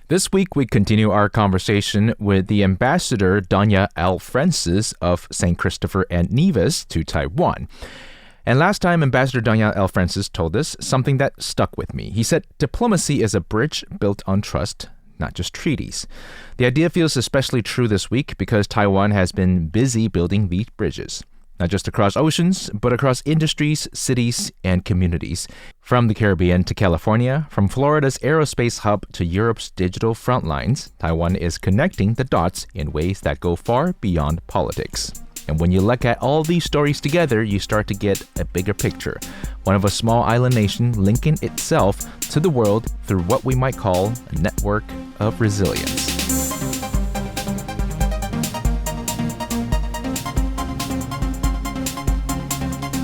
This week, we continue our conversation with the Ambassador Donya L of St. Christopher and Nevis to Taiwan. And last time, Ambassador Donya L told us something that stuck with me. He said, diplomacy is a bridge built on trust, not just treaties. The idea feels especially true this week because Taiwan has been busy building these bridges. Not just across oceans, but across industries, cities, and communities. From the Caribbean to California, from Florida's aerospace hub to Europe's digital front lines, Taiwan is connecting the dots in ways that go far beyond politics. And when you look at all these stories together, you start to get a bigger picture. One of a small island nation linking itself to the world through what we might call a network of resilience.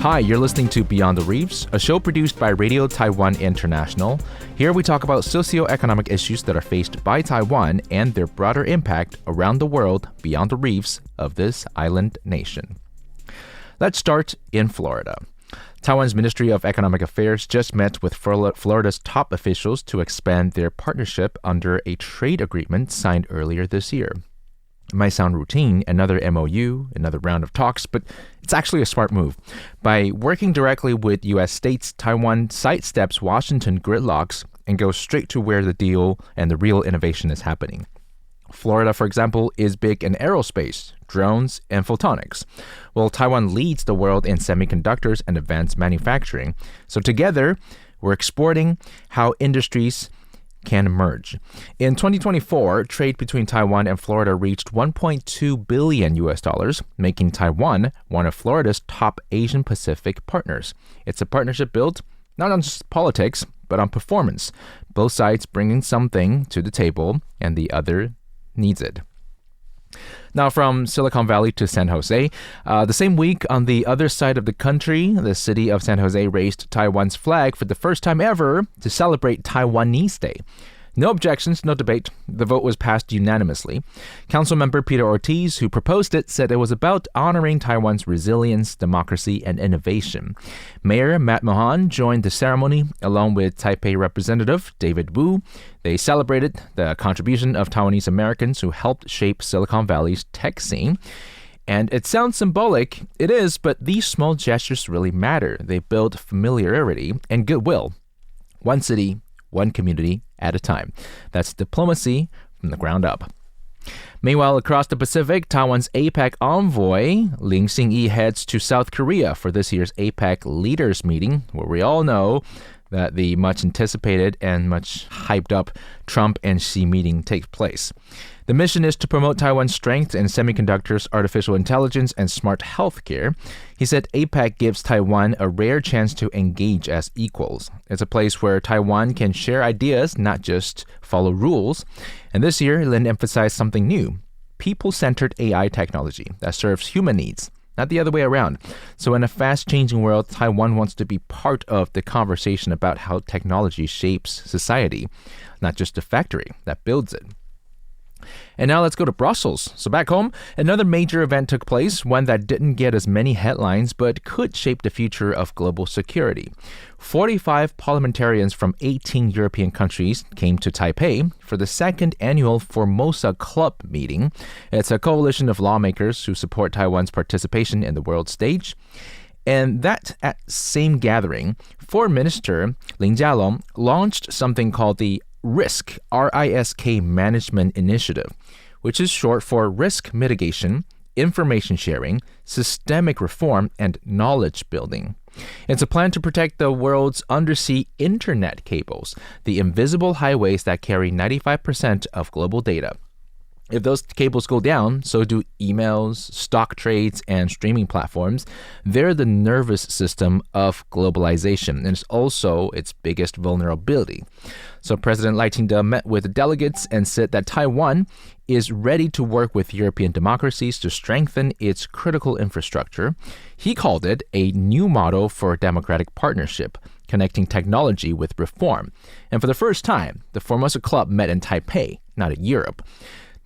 Hi, you're listening to Beyond the Reefs, a show produced by Radio Taiwan International. Here we talk about socioeconomic issues that are faced by Taiwan and their broader impact around the world beyond the reefs of this island nation. Let's start in Florida. Taiwan's Ministry of Economic Affairs just met with Florida's top officials to expand their partnership under a trade agreement signed earlier this year. It might sound routine, another MOU, another round of talks, but it's actually a smart move. By working directly with U.S. states, Taiwan sidesteps Washington gridlocks and goes straight to where the deal and the real innovation is happening. Florida, for example, is big in aerospace, drones, and photonics. Well, Taiwan leads the world in semiconductors and advanced manufacturing. So together, we're exporting how industries can merge. In 2024, trade between Taiwan and Florida reached $1.2 billion, making Taiwan one of Florida's top Asian Pacific partners. It's a partnership built not on just politics, but on performance, both sides bringing something to the table and the other needs it. Now, from Silicon Valley to San Jose, the same week on the other side of the country, the city of San Jose raised Taiwan's flag for the first time ever to celebrate Taiwanese Day. No objections, no debate. The vote was passed unanimously. Councilmember Peter Ortiz, who proposed it, said it was about honoring Taiwan's resilience, democracy, and innovation. Mayor Matt Mohan joined the ceremony along with Taipei Representative David Wu. They celebrated the contribution of Taiwanese Americans who helped shape Silicon Valley's tech scene. And it sounds symbolic. It is, but these small gestures really matter. They build familiarity and goodwill. One city, one community at a time. That's diplomacy from the ground up. Meanwhile, across the Pacific, Taiwan's APEC envoy, Ling Xingyi, heads to South Korea for this year's APEC leaders meeting, where we all know that the much anticipated and much hyped up Trump and Xi meeting takes place. The mission is to promote Taiwan's strength in semiconductors, artificial intelligence, and smart healthcare. He said APEC gives Taiwan a rare chance to engage as equals. It's a place where Taiwan can share ideas, not just follow rules. And this year, Lin emphasized something new, people-centered AI technology that serves human needs, not the other way around. So in a fast-changing world, Taiwan wants to be part of the conversation about how technology shapes society, not just the factory that builds it. And now let's go to Brussels. So back home, another major event took place, one that didn't get as many headlines but could shape the future of global security. 45 parliamentarians from 18 European countries came to Taipei for the second annual Formosa Club meeting. It's a coalition of lawmakers who support Taiwan's participation in the world stage. And that same gathering, Foreign Minister Lin Jialong launched something called the RISK, R-I-S-K Management Initiative, which is short for Risk Mitigation, Information Sharing, Systemic Reform, and Knowledge Building. It's a plan to protect the world's undersea internet cables, the invisible highways that carry 95% of global data. If those cables go down, so do emails, stock trades, and streaming platforms. They're the nervous system of globalization, and it's also its biggest vulnerability. So President Lai Ching-te met with delegates and said that Taiwan is ready to work with European democracies to strengthen its critical infrastructure. He called it a new model for democratic partnership, connecting technology with reform. And for the first time, the Formosa Club met in Taipei, not in Europe.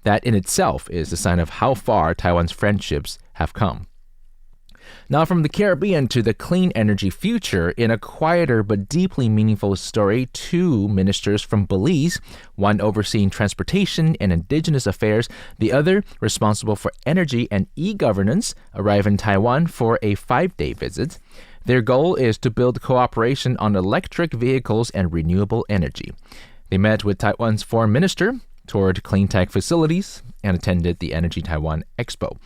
That in itself is a sign of how far Taiwan's friendships have come. Now, from the Caribbean to the clean energy future, in a quieter but deeply meaningful story, two ministers from Belize, one overseeing transportation and indigenous affairs, the other responsible for energy and e-governance, arrive in Taiwan for a 5-day visit. Their goal is to build cooperation on electric vehicles and renewable energy. They met with Taiwan's foreign minister, toured clean tech facilities, and attended the Energy Taiwan Expo.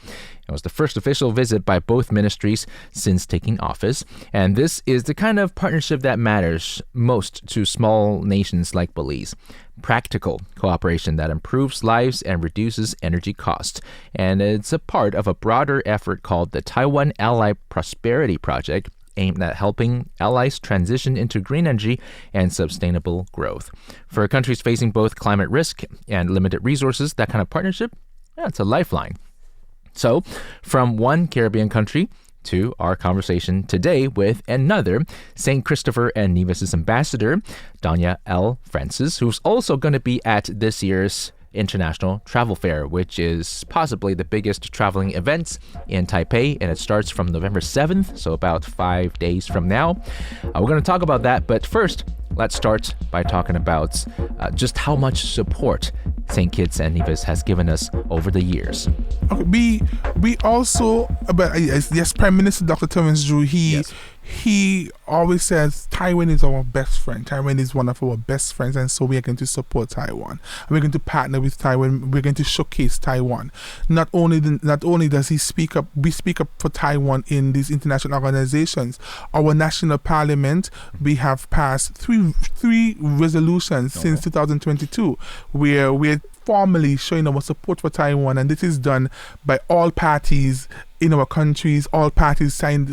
It was the first official visit by both ministries since taking office, and this is the kind of partnership that matters most to small nations like Belize. Practical cooperation that improves lives and reduces energy costs. And it's a part of a broader effort called the Taiwan Ally Prosperity Project, aimed at helping allies transition into green energy and sustainable growth. For countries facing both climate risk and limited resources, that kind of partnership, it's a lifeline. So, from one Caribbean country to our conversation today with another, St. Christopher and Nevis' ambassador, Donya L. Francis, who's also going to be at this year's International Travel Fair, which is possibly the biggest traveling event in Taipei, and it starts from November 7th, so about 5 days from now. We're going to talk about that, but first, let's start by talking about just how much support St. Kitts and Nevis has given us over the years. Okay, we also, but yes, Prime Minister Dr. Terence Drew, he always says Taiwan is our best friend. Taiwan is one of our best friends, and so we are going to support Taiwan. We're going to partner with Taiwan. We're going to showcase Taiwan. Not only does he speak up, we speak up for Taiwan in these international organizations. Our national parliament, we have passed three resolutions since 2022, where we're formally showing our support for Taiwan, and this is done by all parties in our countries. All parties stand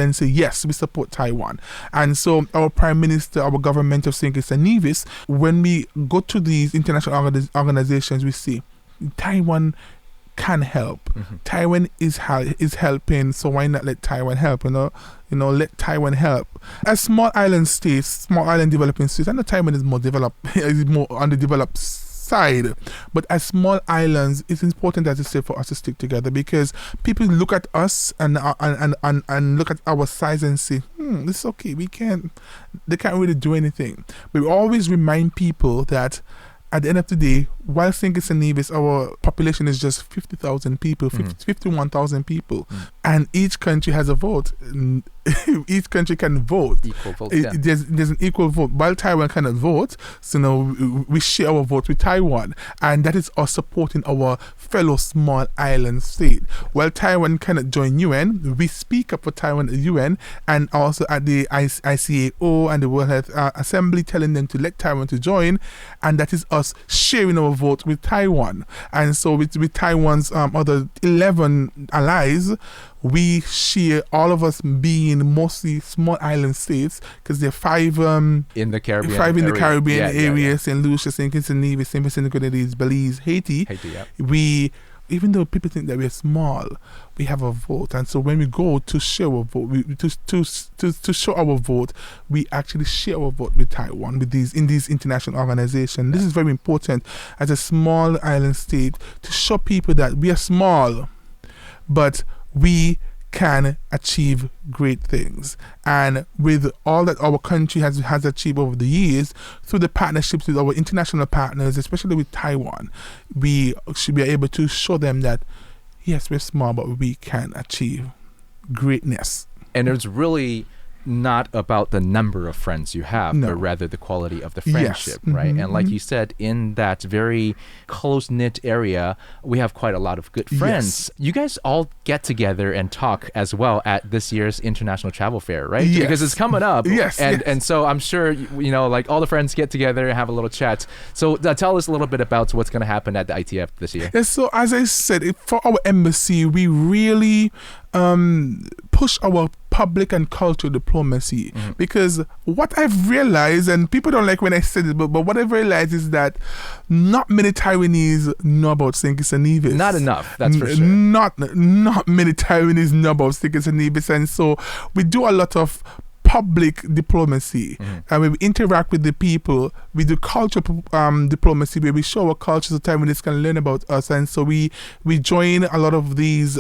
and say, yes, we support Taiwan. And so our Prime Minister, our government of St. Kitts and Nevis, when we go to these international organizations, we see Taiwan can help. Mm-hmm. Taiwan is helping, so why not let Taiwan help? Let Taiwan help. As small island states, small island developing states, I know Taiwan is more developed, is more on the developed side, but as small islands, it's important, as I say, for us to stick together, because people look at us and look at our size and say, this is okay, they can't really do anything. But we always remind people that at the end of the day, while St. Kitts and Nevis, our population is just 50,000 people, 51,000 people, and each country has a vote. Each country can vote. Equal vote, yeah. There's an equal vote. While Taiwan cannot vote, so we share our vote with Taiwan, and that is us supporting our fellow small island state. While Taiwan cannot join UN, we speak up for Taiwan at UN, and also at the ICAO and the World Health Assembly, telling them to let Taiwan to join, and that is us sharing our vote with Taiwan. And so with Taiwan's other 11 allies, we share, all of us being mostly small island states, because there are 5 in the Caribbean, area, St. Lucia, St. Kitts and Nevis, St. Vincent and Grenadines, Belize, Haiti. We, even though people think that we're small, we have a vote, and so when we go to share our vote, to show our vote, we actually share our vote with Taiwan, with these international organizations. This is very important as a small island state, to show people that we are small, but we can achieve great things. And with all that our country has achieved over the years, through the partnerships with our international partners, especially with Taiwan, we should be able to show them that, yes, we're small, but we can achieve greatness. And it's really not about the number of friends you have, but rather the quality of the friendship, right? Mm-hmm. And like you said, in that very close-knit area, we have quite a lot of good friends. Yes. You guys all get together and talk as well at this year's International Travel Fair, right? Yes. Because it's coming up. Yes. And so I'm sure, like all the friends get together and have a little chat. So tell us a little bit about what's going to happen at the ITF this year. Yes, so as I said, for our embassy, we really push our public and cultural diplomacy, because what I've realized, and people don't like when I said it, but what I've realized is that not many Taiwanese know about St. Kitts and Nevis. Not enough, that's for sure. Not many Taiwanese know about St. Kitts and Nevis, and so we do a lot of public diplomacy, and when we interact with the people, we do cultural diplomacy, where we show our culture so Taiwanese can learn about us, and so we join a lot of these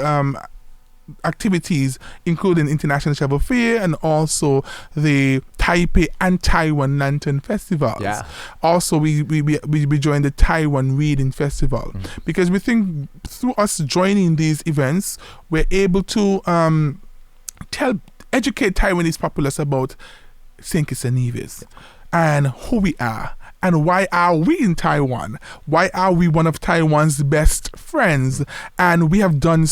activities, including International Travel Fair and also the Taipei and Taiwan Lantern Festivals. Yeah. Also, we joined the Taiwan Reading Festival because we think through us joining these events, we're able to educate Taiwanese populace about St. Kitts and Nevis and who we are. And why are we in Taiwan? Why are we one of Taiwan's best friends? And we have done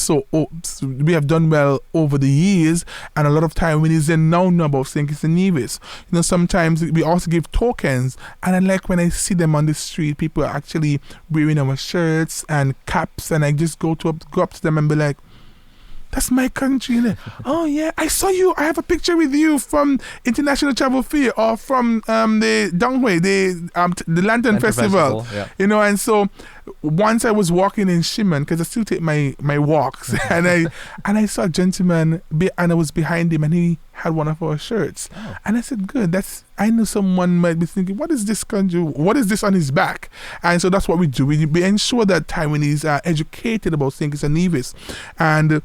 well over the years. And a lot of Taiwanese now know about St. Kitts and Nevis. Sometimes we also give tokens. And I like when I see them on the street, people are actually wearing our shirts and caps. And I just go up to them and be like, that's my country. Oh yeah, I saw you. I have a picture with you from International Travel Fair or from the Donghui, the Lantern Festival. Yeah. And so once I was walking in Shiman, because I still take my walks, and I saw a gentleman and I was behind him and he had one of our shirts. Oh. And I said, good, I know someone might be thinking, what is this country? What is this on his back? And so that's what we do. We ensure that Taiwanese are educated about St. Kitts and Nevis. And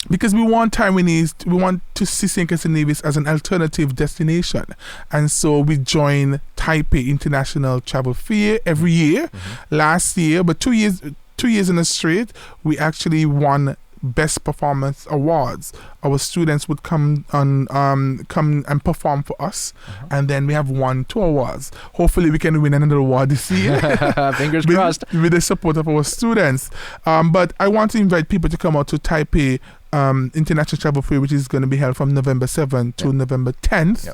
because we want to see St. Kitts and Nevis as an alternative destination. And so we join Taipei International Travel Fair every year. Last year, but 2 years in a straight, we actually won Best Performance Awards. Our students would come and perform for us, and then we have won 2 awards. Hopefully we can win another award this year. Fingers crossed. With the support of our students. But I want to invite people to come out to Taipei International Travel Fair, which is going to be held from November 7th to November 10th.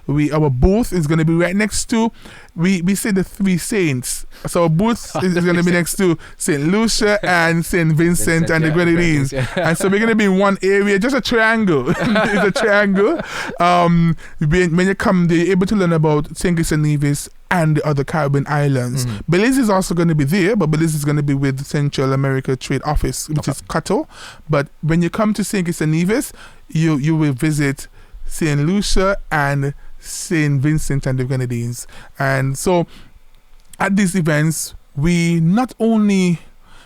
Yep. Our booth is going to be right next to, we say the 3 saints. So our booth is going to be next to St. Lucia and St. Vincent and the Grenadines. Yeah. And so we're going to be in one area, just a triangle. It's a triangle. When you come there, you're able to learn about St. Kitts and Nevis and the other Caribbean islands. Belize is also going to be there, but Belize is going to be with the Central America Trade Office, which is CATO. But when you come to St. Kitts and Nevis, you will visit St. Lucia and St. Vincent and the Grenadines. And so at these events, we not only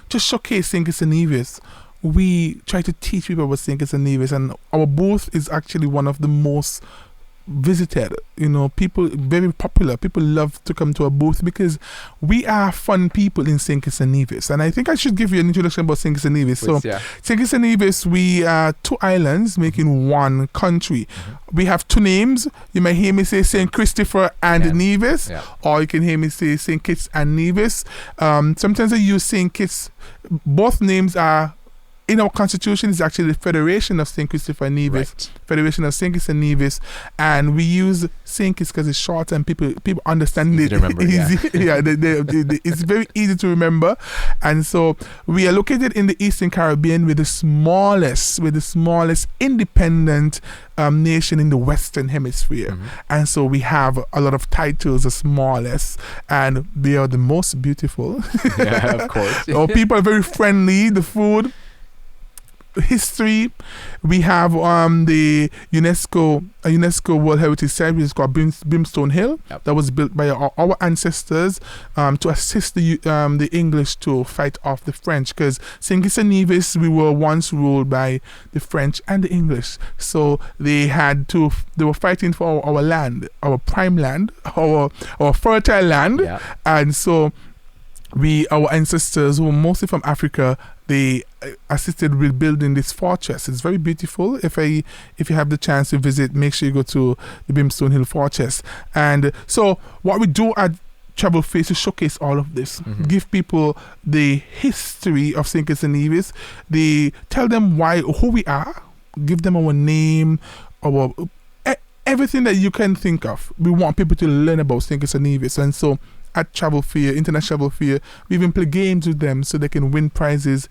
just showcase St. Kitts and Nevis, we try to teach people about St. Kitts and Nevis. And our booth is actually one of the most visited. People, very popular. People love to come to a booth because we are fun people in St. Kitts and Nevis. And I think I should give you an introduction about St. Kitts and Nevis. St. Kitts and Nevis, we are 2 islands making one country. We have 2 names. You might hear me say St. Christopher and Nevis, or you can hear me say St. Kitts and Nevis. Sometimes I use St. Kitts. Both names are in our constitution. Is actually the Federation of St. Christopher and Nevis, Federation of St. Kitts and Nevis, and we use St. Kitts because it's short and people understand it. It's very easy to remember. And so we are located in the Eastern Caribbean with the smallest independent nation in the Western Hemisphere. And so we have a lot of titles, the smallest, and we are the most beautiful. Yeah, of course. Our people are very friendly. The food, history, we have the UNESCO World Heritage Site, which is called Brimstone Hill. That was built by our ancestors to assist the English to fight off the French, because St. Kitts and Nevis, we were once ruled by the French and the English, so they were fighting for our land, our prime land, our fertile land. And so our ancestors, who were mostly from Africa, they assisted with building this fortress. It's very beautiful. If you have the chance to visit, make sure you go to the Brimstone Hill Fortress. And so what we do at Travel Fair is to showcase all of this, give people the history of St. Kitts and Nevis. They tell them who we are, give them our name, everything that you can think of. We want people to learn about St. Kitts and Nevis. And so at Travel Fair, International Travel Fair, we even play games with them so they can win prizes.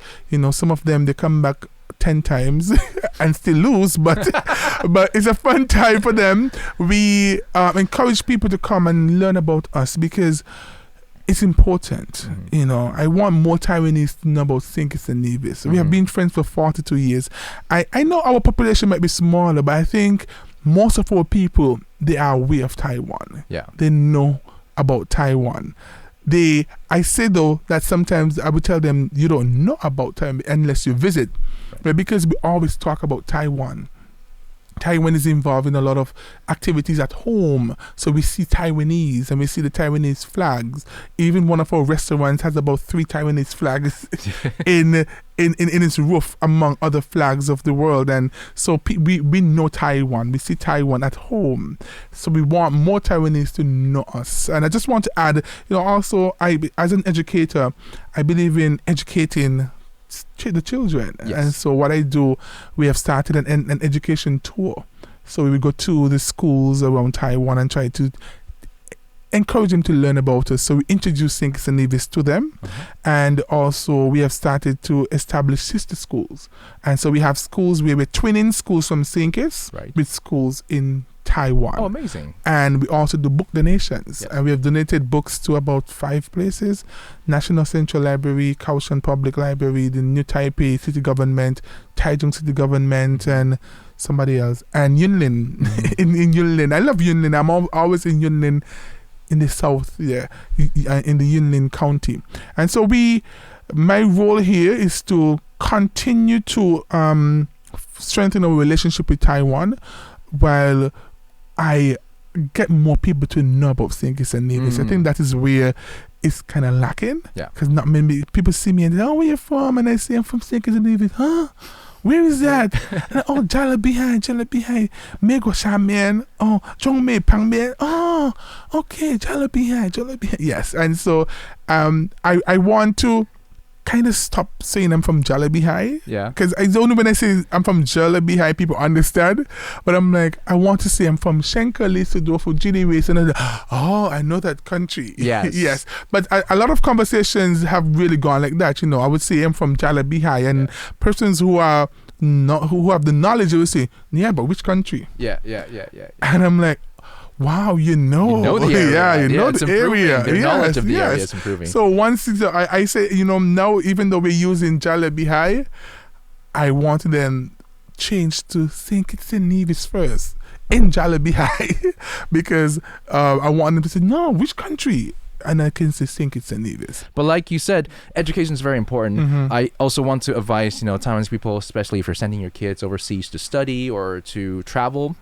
Some of them, they come back 10 times and still lose, but it's a fun time for them. We encourage people to come and learn about us because it's important. I want more Taiwanese to know about St. Kitts and Nevis. We have been friends for 42 years. I know our population might be smaller, but I think most of our people, they are aware of Taiwan. They know about Taiwan. I say though that sometimes I would tell them, you don't know about Taiwan unless you visit. But because we always talk about Taiwan, Taiwan is involved in a lot of activities at home. So we see Taiwanese and we see the Taiwanese flags. Even one of our restaurants has about 3 Taiwanese flags in its roof, among other flags of the world. And so we know Taiwan. We see Taiwan at home. So we want more Taiwanese to know us. And I just want to add, also, as an educator, I believe in educating the children. Yes. And so what I do, we have started an education tour. So we will go to the schools around Taiwan and try to encourage them to learn about us. So we introduce St. Kitts and Nevis to them. And also we have started to establish sister schools. And so we have schools where we're twinning schools from St. Kitts with schools in Taiwan. Oh, amazing. And we also do book donations. Yes. And we have donated books to about 5 places: National Central Library, Kaohsiung Public Library, the New Taipei City Government, Taichung City Government, and somebody else. And Yunlin, in Yunlin. I love Yunlin. I'm always in Yunlin, in the south, in the Yunlin County. And so my role here is to continue to strengthen our relationship with Taiwan, while I get more people to know about St. Kitts and Nevis. I think that is where it's kind of lacking. Yeah. Because not many people see me and they say, "Oh, where you from?" And I say, "I'm from St. Kitts and Nevis." "Huh? Where is that?" And, "Oh, Jalabihai. Mego Shaman. Oh, Jongmei Pangmen. Oh, okay, Jalabihai. Yes. And so I want to kind of stop saying I'm from Jalabihai. Yeah. Because it's only when I say I'm from Jalabihai people understand. But I'm like, I want to say I'm from Shenkali, Sudofu, Jiniwis, and I'm like, oh, I know that country. Yes. Yes. But a lot of conversations have really gone like that. I would say I'm from Jalabihai, and persons who have the knowledge will say, yeah, but which country? Yeah. And I'm like, wow, You know the area. Yeah, you know it's the improving. area. Their knowledge of the area yes. is improving. So once I say, now even though we're using Jalabihai, I want to then change to St. Kitts and Nevis first in Jalabihai because I want them to say, no, which country? And I can say St. Kitts and Nevis. But like you said, education is very important. I also want to advise, Taiwanese people, especially if you're sending your kids overseas to study or to travel,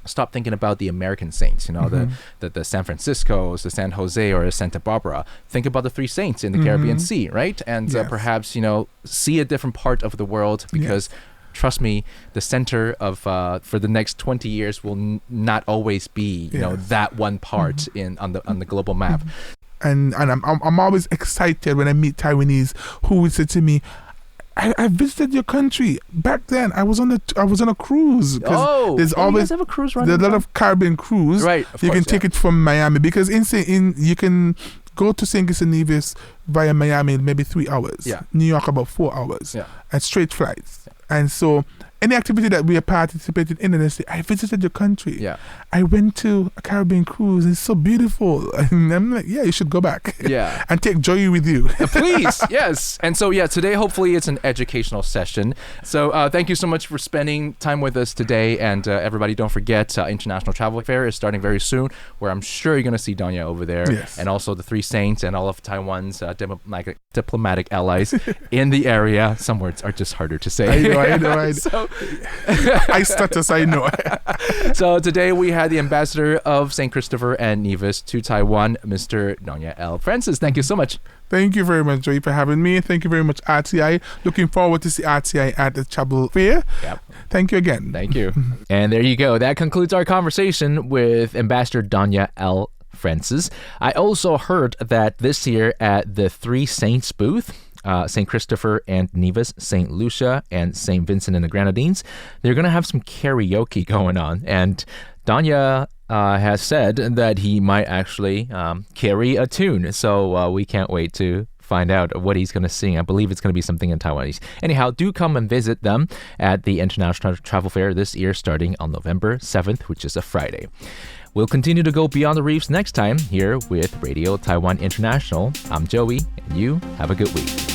stop thinking about the American saints, the San Franciscos, the San Jose, or the Santa Barbara. Think about the 3 saints in the Caribbean Sea, right? And perhaps, see a different part of the world because trust me, the center of for the next 20 years will not always be, that one part on the global map. And I'm always excited when I meet Taiwanese who would say to me, I visited your country back then. I was on a cruise. There's always you guys have a cruise running. There's a lot of Caribbean cruise. Right. You can take it from Miami because you can go to St. Kitts and Nevis via Miami in maybe 3 hours. Yeah. New York about 4 hours. Yeah. And straight flights. And so any activity that we have participated in, and they say, I visited your country. Yeah. I went to a Caribbean cruise. It's so beautiful. And I'm like, yeah, you should go back. Yeah. And take Joey with you. Please. Yes. And so, today, hopefully it's an educational session. So thank you so much for spending time with us today. And everybody, don't forget, International Travel Fair is starting very soon, where I'm sure you're going to see Donya over there. Yes. And also the 3 saints and all of Taiwan's diplomatic allies in the area. Some words are just harder to say. I know. So, I stutter, so I know. So today we had the ambassador of St. Christopher and Nevis to Taiwan, Mr. Donya L. Francis, thank you so much. Thank you very much, Joey, for having me. Thank you very much, RTI. Looking forward to see RTI at the Travel Fair. Yep. Thank you again. Thank you. And there you go. That concludes our conversation with Ambassador Donya L. Francis. I also heard that this year at the 3 Saints booth, St. Christopher and Nevis, St. Lucia, and St. Vincent and the Grenadines, they're going to have some karaoke going on. And Donya has said that he might actually carry a tune. So we can't wait to find out what he's going to sing. I believe it's going to be something in Taiwanese. Anyhow, do come and visit them at the International Travel Fair this year, starting on November 7th, which is a Friday. We'll continue to go beyond the reefs next time here with Radio Taiwan International. I'm Joey, and you have a good week.